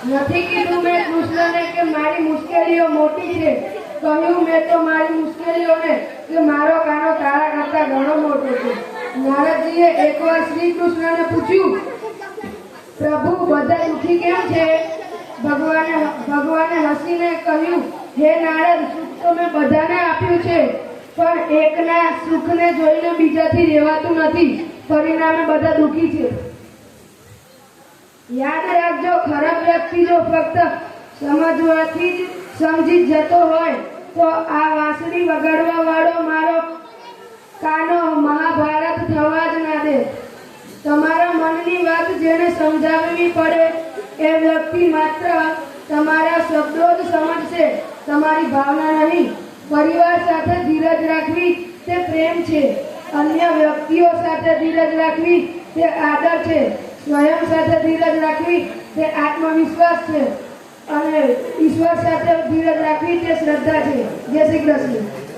નથી કીધું મેં કૃષ્ણને કે મારી મુશ્કેલીઓ મોટી છે, કહ્યું મેં તો મારી મુશ્કેલીઓને કે મારો કાનો તારા કરતા ઘણો મોટો છે. નારદજીએ એકવાર શ્રી કૃષ્ણને પૂછ્યું, પ્રભુ બધા દુઃખી કેમ છે? ભગવાને હસીને કહ્યું, હે નારદ, સુખ તો મેં બધાને આપ્યું છે, પણ એકના સુખને જોઈને બીજાથી રહેવાતું નથી, પરિણામે બધા દુઃખી છે. યાદ રાખજો, ખરાબ વ્યક્તિ જો ફક્ત સમજવાથી જ સમજી જતો હોય તો આ વાંસળી વગાડવા વાળો મારો કાનો મહાભારત થવા જ ના દે. તમારા મનની વાત જેને સમજાવવી પડે એ વ્યક્તિ માત્ર તમારા શબ્દો જ સમજશે, તમારી ભાવના નહીં. પરિવાર સાથે ધીરજ રાખવી તે પ્રેમ છે, અન્ય વ્યક્તિઓ સાથે ધીરજ રાખવી તે આદર છે, સ્વયં સાથે ધીરજ રાખવી તે આત્મવિશ્વાસ છે અને ઈશ્વર સાથે ધીરજ રાખવી તે શ્રદ્ધા છે. જય શ્રી કૃષ્ણ.